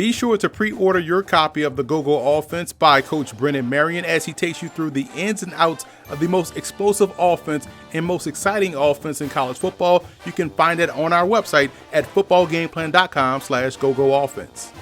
Be sure to pre-order your copy of the Go-Go Offense by Coach Brennan Marion as he takes you through the ins and outs of the most explosive offense and most exciting offense in college football. You can find it on our website at footballgameplan.com/GoGoOffense.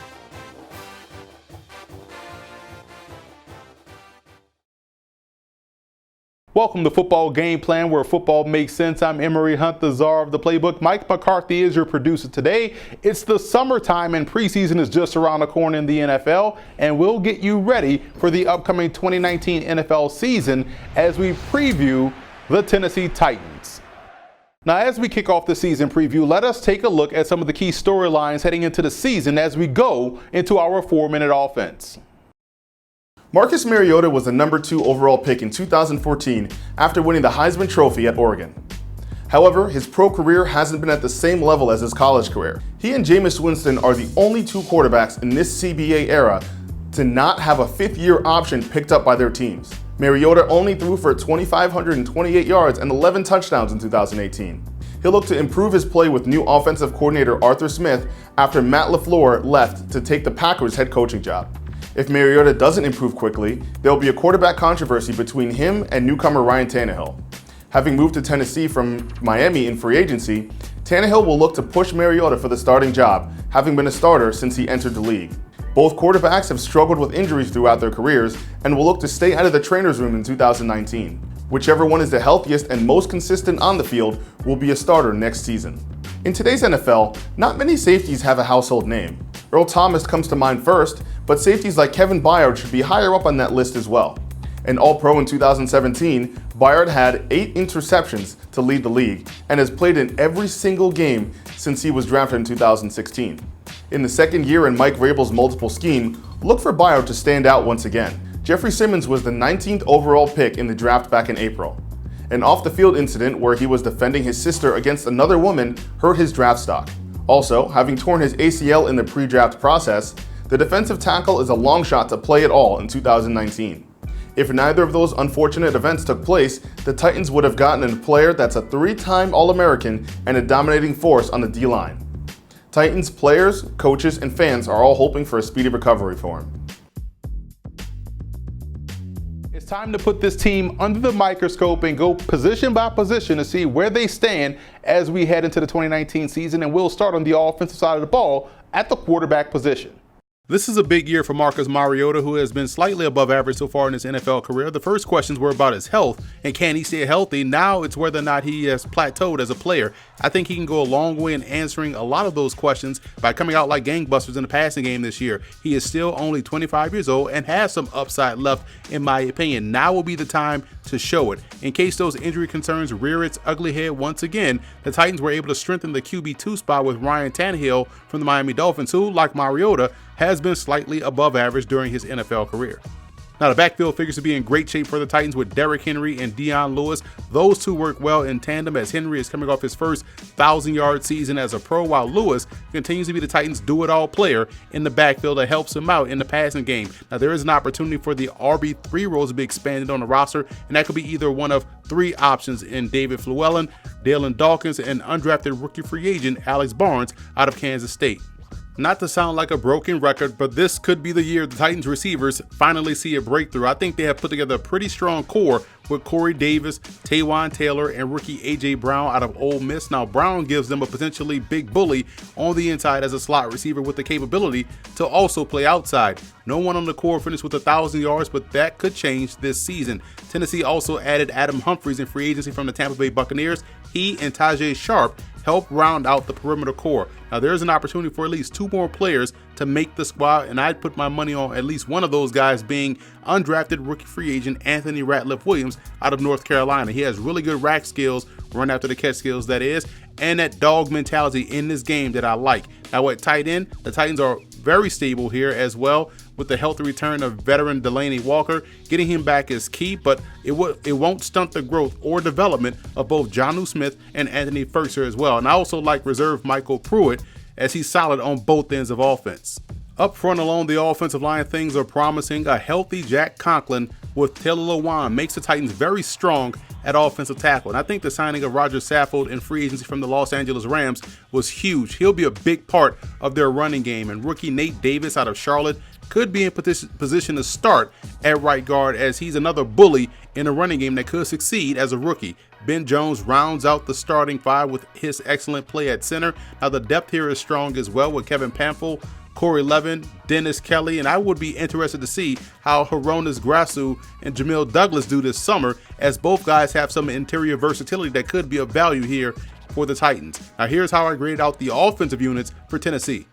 Welcome to Football Game Plan, where football makes sense. I'm Emory Hunt, the czar of the playbook. Mike McCarthy is your producer today. It's the summertime and preseason is just around the corner in the NFL, and we'll get you ready for the upcoming 2019 NFL season as we preview the Tennessee Titans. Now, as we kick off the season preview, let us take a look at some of the key storylines heading into the season as we go into our 4-minute offense. Marcus Mariota was the number 2 overall pick in 2014 after winning the Heisman Trophy at Oregon. However, his pro career hasn't been at the same level as his college career. He and Jameis Winston are the only 2 quarterbacks in this CBA era to not have a 5th-year option picked up by their teams. Mariota only threw for 2,528 yards and 11 touchdowns in 2018. He'll look to improve his play with new offensive coordinator Arthur Smith after Matt LaFleur left to take the Packers' head coaching job. If Mariota doesn't improve quickly, there will be a quarterback controversy between him and newcomer Ryan Tannehill. Having moved to Tennessee from Miami in free agency, Tannehill will look to push Mariota for the starting job, having been a starter since he entered the league. Both quarterbacks have struggled with injuries throughout their careers and will look to stay out of the trainer's room in 2019. Whichever one is the healthiest and most consistent on the field will be a starter next season. In today's NFL, not many safeties have a household name. Earl Thomas comes to mind first, but safeties like Kevin Byard should be higher up on that list as well. An All-Pro in 2017, Byard had 8 interceptions to lead the league and has played in every single game since he was drafted in 2016. In the second year in Mike Vrabel's multiple scheme, look for Byard to stand out once again. Jeffrey Simmons was the 19th overall pick in the draft back in April. An off-the-field incident where he was defending his sister against another woman hurt his draft stock. Also, having torn his ACL in the pre-draft process, the defensive tackle is a long shot to play at all in 2019. If neither of those unfortunate events took place, the Titans would have gotten a player that's a 3-time All-American and a dominating force on the D-line. Titans players, coaches, and fans are all hoping for a speedy recovery for him. It's time to put this team under the microscope and go position by position to see where they stand as we head into the 2019 season, and we'll start on the offensive side of the ball at the quarterback position. This is a big year for Marcus Mariota, who has been slightly above average so far in his NFL career. The first questions were about his health and can he stay healthy. Now it's whether or not he has plateaued as a player. I think he can go a long way in answering a lot of those questions by coming out like gangbusters in the passing game this year. He is still only 25 years old and has some upside left, in my opinion. Now will be the time to show it. In case those injury concerns rear its ugly head once again, the Titans were able to strengthen the QB2 spot with Ryan Tannehill from the Miami Dolphins, who, like Mariota, has been slightly above average during his NFL career. Now, the backfield figures to be in great shape for the Titans with Derrick Henry and Dion Lewis. Those two work well in tandem as Henry is coming off his first 1,000-yard season as a pro, while Lewis continues to be the Titans' do-it-all player in the backfield that helps him out in the passing game. Now, there is an opportunity for the RB3 roles to be expanded on the roster, and that could be either one of 3 options in David Fluellen, Dalen Dawkins, and undrafted rookie free agent Alex Barnes out of Kansas State. Not to sound like a broken record, but this could be the year the Titans receivers finally see a breakthrough. I think they have put together a pretty strong core with Corey Davis, Taywan Taylor, and rookie A.J. Brown out of Ole Miss. Now, Brown gives them a potentially big bully on the inside as a slot receiver with the capability to also play outside. No one on the core finished with 1,000 yards, but that could change this season. Tennessee also added Adam Humphries in free agency from the Tampa Bay Buccaneers. He and Tajay Sharp help round out the perimeter core. Now, there's an opportunity for at least 2 more players to make the squad, and I'd put my money on at least one of those guys being undrafted rookie free agent Anthony Ratliff-Williams out of North Carolina. He has really good rack skills, run after the catch skills, that is, and that dog mentality in this game that I like. Now, at tight end, the Titans are very stable here as well, with the healthy return of veteran Delaney Walker. Getting him back is key, but it won't stunt the growth or development of both Jonnu Smith and Anthony Firkser as well. And I also like reserve Michael Pruitt, as he's solid on both ends of offense. Up front along the offensive line, things are promising. A healthy Jack Conklin with Taylor Lewan makes the Titans very strong at offensive tackle. And I think the signing of Roger Saffold in free agency from the Los Angeles Rams was huge. He'll be a big part of their running game. And rookie Nate Davis out of Charlotte could be in position to start at right guard, as he's another bully in a running game that could succeed as a rookie. Ben Jones rounds out the starting five with his excellent play at center. Now the depth here is strong as well with Kevin Pamphile, Corey Levin, Dennis Kelly, and I would be interested to see how Hronis Grasu and Jamil Douglas do this summer, as both guys have some interior versatility that could be of value here for the Titans. Now here's how I graded out the offensive units for Tennessee.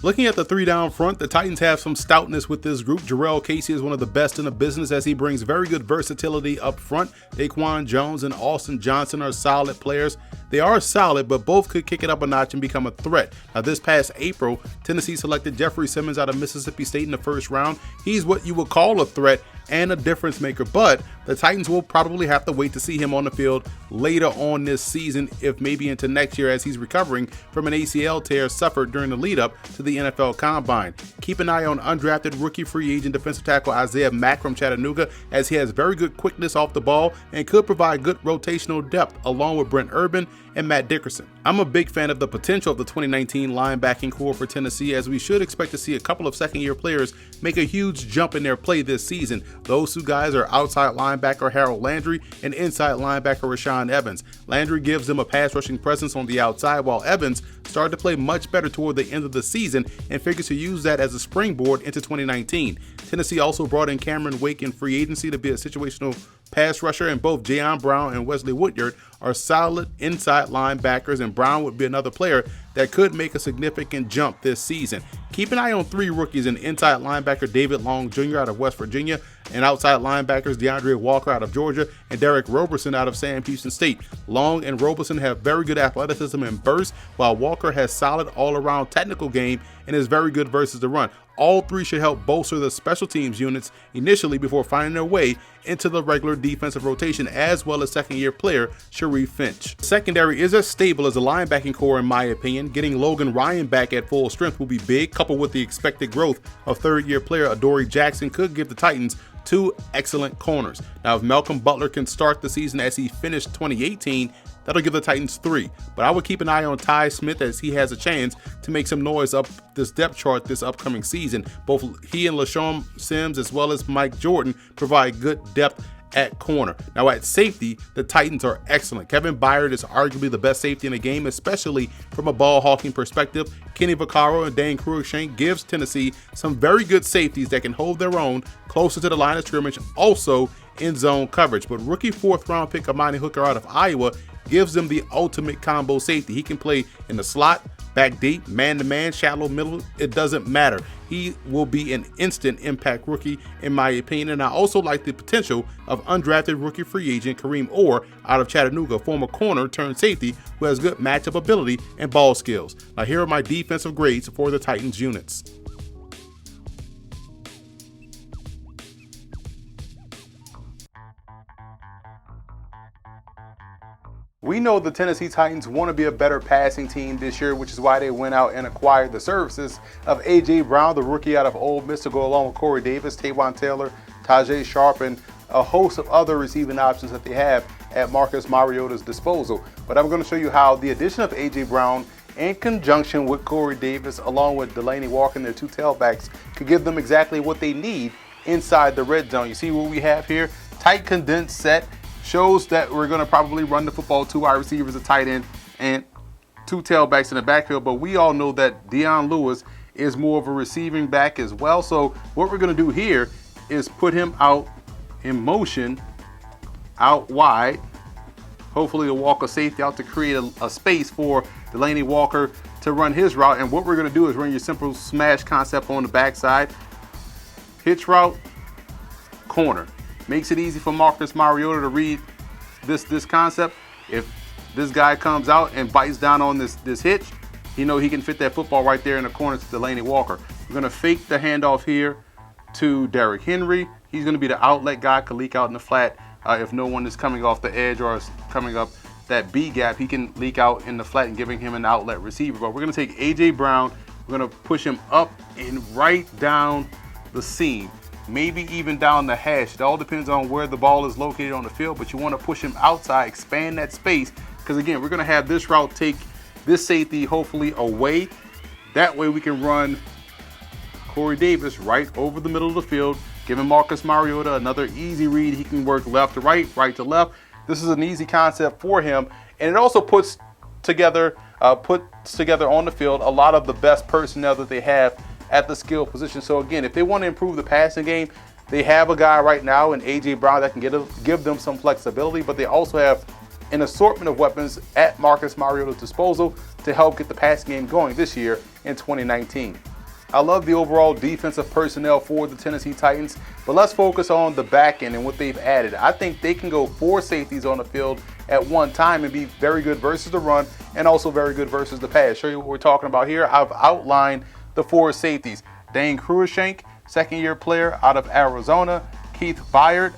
Looking at the three down front, the Titans have some stoutness with this group. Jarrell Casey is one of the best in the business, as he brings very good versatility up front. Daquan Jones and Austin Johnson are solid players. They are solid, but both could kick it up a notch and become a threat. Now, this past April, Tennessee selected Jeffrey Simmons out of Mississippi State in the first round. He's what you would call a threat and a difference maker, but the Titans will probably have to wait to see him on the field later on this season, if maybe into next year, as he's recovering from an ACL tear suffered during the lead up to the NFL Combine. Keep an eye on undrafted rookie free agent defensive tackle Isaiah Mack from Chattanooga, as he has very good quickness off the ball and could provide good rotational depth along with Brent Urban and Matt Dickerson. I'm a big fan of the potential of the 2019 linebacking core for Tennessee, as we should expect to see a couple of second-year players make a huge jump in their play this season. Those two guys are outside linebacker Harold Landry and inside linebacker Rashaan Evans. Landry gives them a pass rushing presence on the outside, while Evans started to play much better toward the end of the season and figures to use that as a springboard into 2019. Tennessee also brought in Cameron Wake in free agency to be a situational pass rusher, and both Jayon Brown and Wesley Woodyard are solid inside linebackers, and Brown would be another player that could make a significant jump this season. Keep an eye on three rookies in inside linebacker David Long Jr. out of West Virginia, and outside linebackers DeAndre Walker out of Georgia and Derek Roberson out of Sam Houston State. Long and Roberson have very good athleticism and burst, while Walker has solid all-around technical game and is very good versus the run. All three should help bolster the special teams units initially before finding their way into the regular defensive rotation, as well as second-year player Sharif Finch. Secondary is as stable as the linebacking core in my opinion. Getting Logan Ryan back at full strength will be big, coupled with the expected growth of third-year player Adoree Jackson could give the Titans two excellent corners. Now, if Malcolm Butler can start the season as he finished 2018, that'll give the Titans three. But I would keep an eye on Ty Smith, as he has a chance to make some noise up this depth chart this upcoming season. Both he and LaShawn Sims, as well as Mike Jordan, provide good depth at corner. Now at safety, the Titans are excellent. Kevin Byard is arguably the best safety in the game, especially from a ball hawking perspective. Kenny Vaccaro and Dane Cruikshank gives Tennessee some very good safeties that can hold their own closer to the line of scrimmage, also in zone coverage. But rookie fourth round pick Amani Hooker out of Iowa gives them the ultimate combo safety. He can play in the slot, back deep, man-to-man, shallow, middle, it doesn't matter. He will be an instant impact rookie in my opinion, and I also like the potential of undrafted rookie free agent Kareem Orr out of Chattanooga, former corner turned safety who has good matchup ability and ball skills. Now here are my defensive grades for the Titans units. We know the Tennessee Titans want to be a better passing team this year, which is why they went out and acquired the services of A.J. Brown, the rookie out of Ole Miss, to go along with Corey Davis, Taywan Taylor, Tajay Sharp, and a host of other receiving options that they have at Marcus Mariota's disposal. But I'm going to show you how the addition of A.J. Brown in conjunction with Corey Davis, along with Delaney Walker and their two tailbacks, could give them exactly what they need inside the red zone. You see what we have here? Tight condensed set. Shows that we're going to probably run the football, two wide receivers, a tight end, and two tailbacks in the backfield. But we all know that Dion Lewis is more of a receiving back as well. So what we're going to do here is put him out in motion, out wide. Hopefully to walk a safety out to create a space for Delaney Walker to run his route. And what we're going to do is run your simple smash concept on the backside. Hitch route, corner. Makes it easy for Marcus Mariota to read this concept. If this guy comes out and bites down on this hitch, he can fit that football right there in the corner to Delaney Walker. We're going to fake the handoff here to Derrick Henry. He's going to be the outlet guy, could leak out in the flat. If no one is coming off the edge or is coming up that B gap, he can leak out in the flat and giving him an outlet receiver. But we're going to take A.J. Brown. We're going to push him up and right down the seam. maybe even down the hash. It all depends on where the ball is located on the field, but you want to push him outside, expand that space, because again, we're going to have this route take this safety hopefully away. That way we can run Corey Davis right over the middle of the field, giving Marcus Mariota another easy read. He can work left to right, right to left. This is an easy concept for him, and it also puts together on the field a lot of the best personnel that they have at the skill position. So again, if they want to improve the passing game, they have a guy right now in A.J. Brown that can give them some flexibility, but they also have an assortment of weapons at Marcus Mariota's disposal to help get the passing game going this year in 2019. I love the overall defensive personnel for the Tennessee Titans, but let's focus on the back end and what they've added. I think they can go 4 safeties on the field at one time and be very good versus the run and also very good versus the pass. Show you what we're talking about here. I've outlined the 4 safeties. Dane Cruikshank, second-year player out of Arizona. Kevin Byard,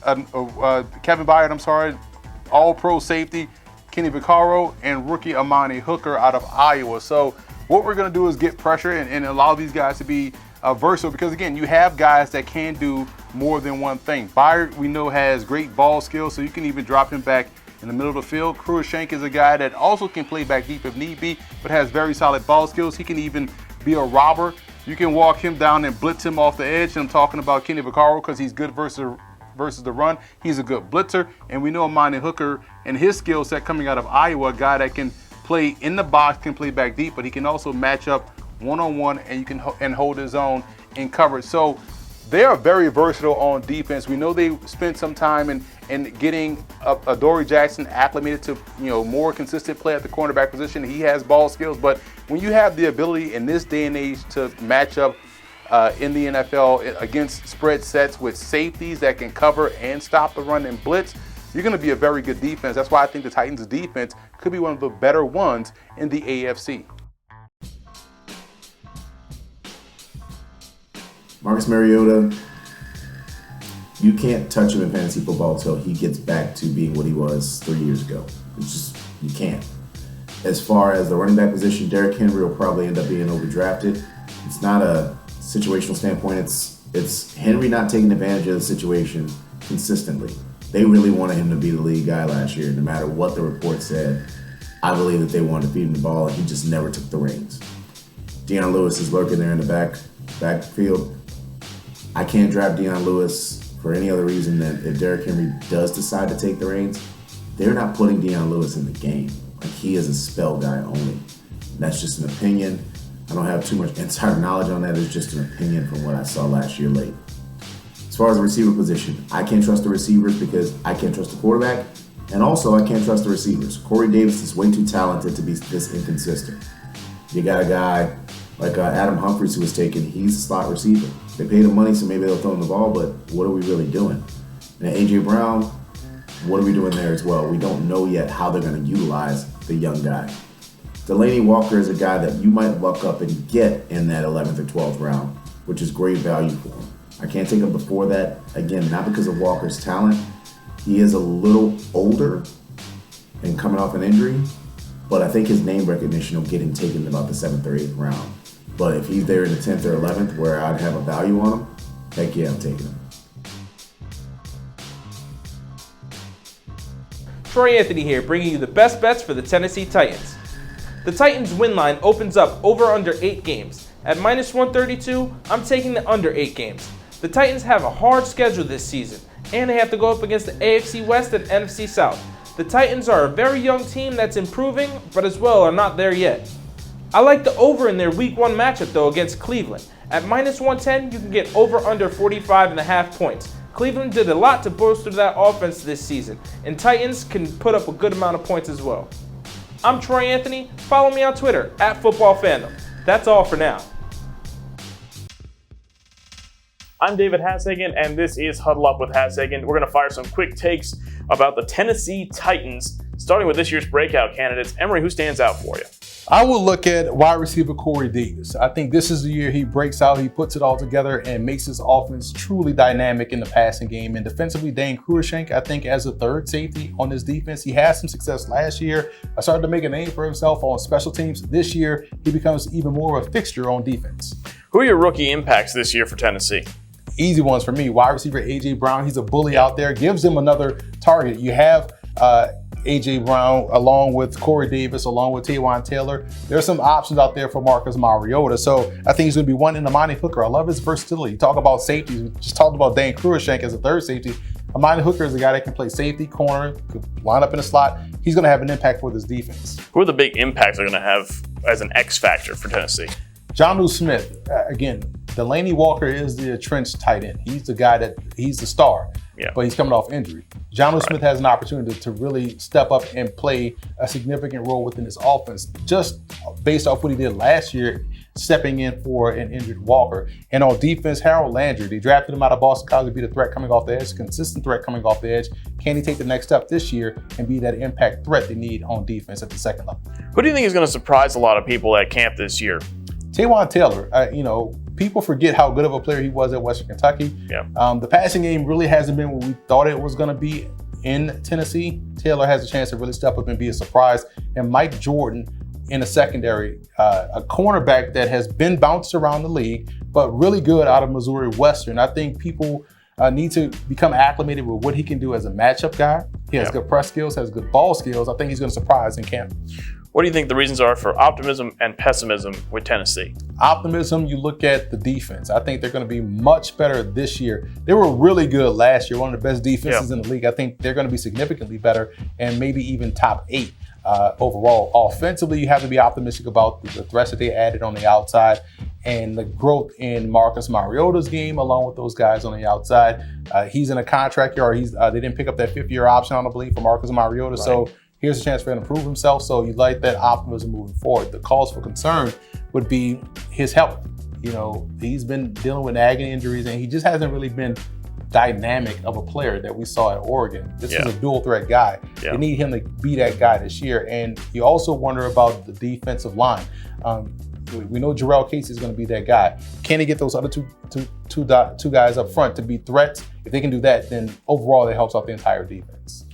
all-pro safety. Kenny Vaccaro, and rookie Amani Hooker out of Iowa. So what we're going to do is get pressure and allow these guys to be versatile, because again, you have guys that can do more than one thing. Byard, we know, has great ball skills, so you can even drop him back in the middle of the field. Cruikshank is a guy that also can play back deep if need be, but has very solid ball skills. He can even be a robber. You can walk him down and blitz him off the edge. And I'm talking about Kenny Vaccaro because he's good versus the run. He's a good blitzer, and we know Amani Hooker and his skill set coming out of Iowa, a guy that can play in the box, can play back deep, but he can also match up one-on-one and hold his own in coverage. So they are very versatile on defense. We know they spent some time in getting Adoree Jackson acclimated to more consistent play at the cornerback position. He has ball skills, but when you have the ability in this day and age to match up in the NFL against spread sets with safeties that can cover and stop the run and blitz, you're going to be a very good defense. That's why I think the Titans' defense could be one of the better ones in the AFC. Marcus Mariota, you can't touch him in fantasy football until he gets back to being what he was 3 years ago. It's just, you can't. As far as the running back position, Derrick Henry will probably end up being overdrafted. It's not a situational standpoint. It's Henry not taking advantage of the situation consistently. They really wanted him to be the lead guy last year, no matter what the report said. I believe that they wanted to feed him the ball, and he just never took the reins. Deion Lewis is lurking there in the backfield. I can't draft Deion Lewis for any other reason than if Derrick Henry does decide to take the reins, they're not putting Deion Lewis in the game. Like, he is a spell guy only. That's just an opinion. I don't have too much insider knowledge on that. It's just an opinion from what I saw last year late. As far as the receiver position, I can't trust the receivers because I can't trust the quarterback, and also I can't trust the receivers. Corey Davis is way too talented to be this inconsistent. You got a guy like Adam Humphries who was taken. He's a slot receiver. They paid him money, so maybe they'll throw him the ball, but what are we really doing? And A.J. Brown, what are we doing there as well? We don't know yet how they're going to utilize the young guy. Delaney Walker is a guy that you might luck up and get in that 11th or 12th round, which is great value for him. I can't take him before that, again, not because of Walker's talent. He is a little older and coming off an injury, but I think his name recognition will get him taken in about the 7th or 8th round. But if he's there in the 10th or 11th where I'd have a value on him, heck yeah, I'm taking him. Troy Anthony here, bringing you the best bets for the Tennessee Titans. The Titans win line opens up over under 8 games. At minus 132, I'm taking the under 8 games. The Titans have a hard schedule this season, and they have to go up against the AFC West and NFC South. The Titans are a very young team that's improving, but as well are not there yet. I like the over in their Week 1 matchup though against Cleveland. At minus 110, you can get over under 45.5 points. Cleveland did a lot to bolster that offense this season, and Titans can put up a good amount of points as well. I'm Troy Anthony. Follow me on Twitter @FootballFandom. That's all for now. I'm David Hassagen, and this is Huddle Up with Hassagen. We're going to fire some quick takes about the Tennessee Titans, starting with this year's breakout candidates. Emory, who stands out for you? I will look at wide receiver Corey Davis. I think this is the year he breaks out, he puts it all together and makes his offense truly dynamic in the passing game. And defensively, Dane Cruikshank, I think as a third safety on this defense, he had some success last year. I started to make a name for himself on special teams. This year, he becomes even more of a fixture on defense. Who are your rookie impacts this year for Tennessee? easy ones for me. Wide receiver A.J. Brown, he's a bully out there. Gives him another target. You have A.J. Brown along with Corey Davis, along with Taywan Taylor. There's some options out there for Marcus Mariota. So I think he's going to be one in Amani Hooker. I love his versatility. You talk about safeties. We just talked about Dan Cruikshank as a third safety. Amani Hooker is a guy that can play safety, corner, could line up in the slot. He's going to have an impact for this defense. Who are the big impacts they're going to have as an X factor for Tennessee? Jonnu Smith, again, Delaney Walker is the entrenched tight end. He's the guy he's the star, but he's coming off injury. Jonnu Smith has an opportunity to really step up and play a significant role within this offense, just based off what he did last year, stepping in for an injured Walker. And on defense, Harold Landry, they drafted him out of Boston College to be the threat coming off the edge, consistent threat coming off the edge. Can he take the next step this year and be that impact threat they need on defense at the second level? Who do you think is going to surprise a lot of people at camp this year? Taywan Taylor, people forget how good of a player he was at Western Kentucky. The passing game really hasn't been what we thought it was going to be in Tennessee. Taylor has a chance to really step up and be a surprise. And Mike Jordan in the secondary, a cornerback that has been bounced around the league, but really good out of Missouri Western. I think people need to become acclimated with what he can do as a matchup guy. He has good press skills, has good ball skills. I think he's going to surprise in camp. What do you think the reasons are for optimism and pessimism with Tennessee? Optimism, you look at the defense. I think they're going to be much better this year. They were really good last year, one of the best defenses in the league. I think they're going to be significantly better and maybe even top 8 overall. Offensively, you have to be optimistic about the threats that they added on the outside and the growth in Marcus Mariota's game along with those guys on the outside. He's in a contract year, or they didn't pick up that 5th-year option, I don't believe, for Marcus Mariota. Right. So here's a chance for him to prove himself. So you like that optimism moving forward. The cause for concern would be his health. He's been dealing with nagging injuries, and he just hasn't really been dynamic of a player that we saw at Oregon. This is a dual threat guy. They need him to be that guy this year. And you also wonder about the defensive line. We know Jarrell Casey is going to be that guy. Can he get those other two guys up front to be threats? If they can do that, then overall it helps out the entire defense.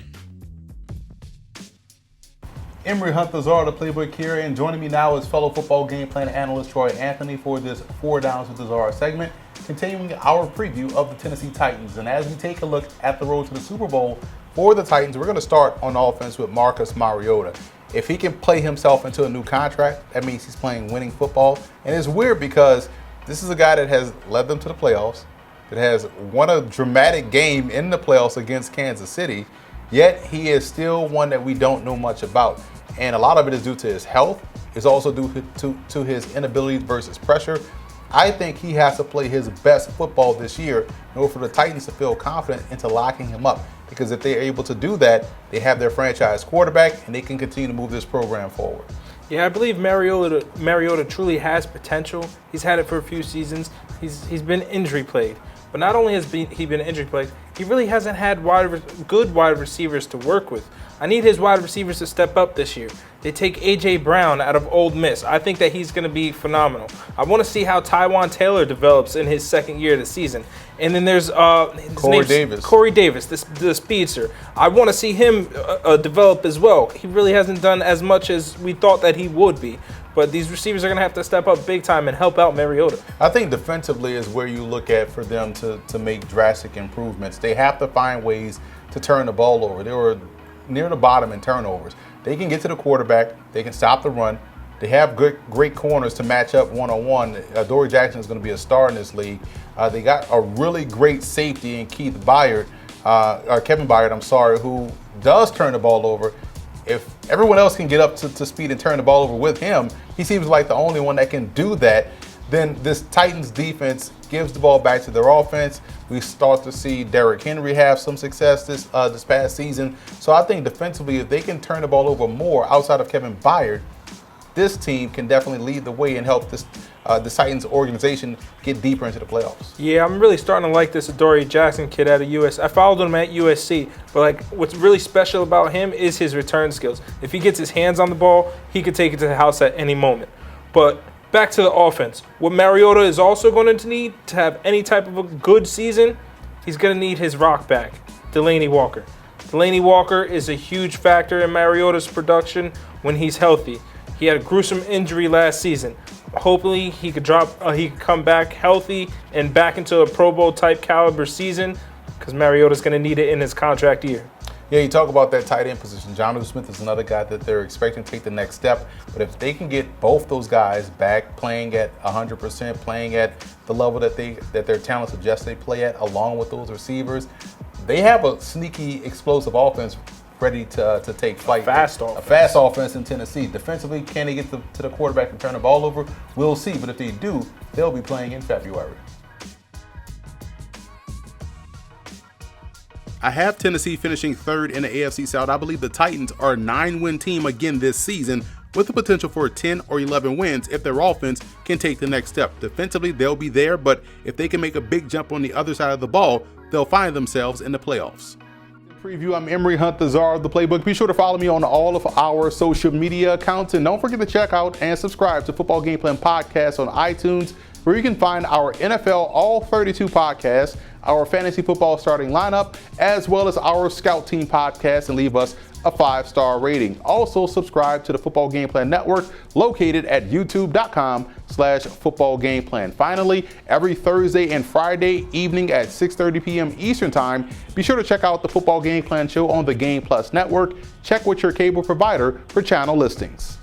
Emory Hunt-Lazar, the Playbook here, and joining me now is fellow football game plan analyst Troy Anthony for this 4 Downs with Lazar segment, continuing our preview of the Tennessee Titans. And as we take a look at the road to the Super Bowl for the Titans, we're going to start on offense with Marcus Mariota. If he can play himself into a new contract, that means he's playing winning football. And it's weird because this is a guy that has led them to the playoffs, that has won a dramatic game in the playoffs against Kansas City, yet he is still one that we don't know much about. And a lot of it is due to his health. It's also due to his inability versus pressure. I think he has to play his best football this year in order for the Titans to feel confident into locking him up. Because if they're able to do that, they have their franchise quarterback and they can continue to move this program forward. Yeah, I believe Mariota truly has potential. He's had it for a few seasons. He's been injury plagued. But not only has he been injury plagued, he really hasn't had good wide receivers to work with. I need his wide receivers to step up this year. They take A.J. Brown out of Ole Miss. I think that he's going to be phenomenal. I want to see how Taywan Taylor develops in his second year of the season. And then there's Corey Davis, the speedster. I want to see him develop as well. He really hasn't done as much as we thought that he would be. But these receivers are going to have to step up big time and help out Mariota. I think defensively is where you look at for them to make drastic improvements. They have to find ways to turn the ball over. They were near the bottom in turnovers. They can get to the quarterback. They can stop the run. They have great corners to match up one-on-one. Dory Jackson is going to be a star in this league. They got a really great safety in Kevin Byard, who does turn the ball over. If everyone else can get up to speed and turn the ball over with him, he seems like the only one that can do that. Then this Titans defense gives the ball back to their offense. We start to see Derrick Henry have some success this past season. So I think defensively, if they can turn the ball over more outside of Kevin Byard, this team can definitely lead the way and help the Titans organization get deeper into the playoffs. Yeah, I'm really starting to like this Dory Jackson kid out of USC. I followed him at USC, but what's really special about him is his return skills. If he gets his hands on the ball, he could take it to the house at any moment. But back to the offense. What Mariota is also going to need to have any type of a good season, he's going to need his rock back, Delaney Walker. Delaney Walker is a huge factor in Mariota's production when he's healthy. He had a gruesome injury last season, hopefully he could come back healthy and back into a Pro Bowl type caliber season, because Mariota's going to need it in his contract year. Yeah, you talk about that tight end position. Jonathan Smith is another guy that they're expecting to take the next step. But if they can get both those guys back playing at 100%, playing at the level that their talent suggests they play at, along with those receivers, they have a sneaky, explosive offense ready to take flight. A fast offense in Tennessee. Defensively, can they get to the quarterback and turn the ball over? We'll see. But if they do, they'll be playing in February. I have Tennessee finishing third in the AFC South. I believe the Titans are a 9-win team again this season, with the potential for 10 or 11 wins if their offense can take the next step. Defensively, they'll be there, but if they can make a big jump on the other side of the ball, they'll find themselves in the playoffs. Preview, I'm Emory Hunt, the czar of the Playbook. Be sure to follow me on all of our social media accounts, and don't forget to check out and subscribe to Football Game Plan Podcast on iTunes, where you can find our NFL All 32 podcasts, our fantasy football starting lineup, as well as our Scout Team podcast, and leave us a 5-star rating. Also, subscribe to the Football Game Plan Network, located at youtube.com/footballgameplan. Finally, every Thursday and Friday evening at 6:30 p.m. Eastern Time, be sure to check out the Football Game Plan show on the Game Plus Network. Check with your cable provider for channel listings.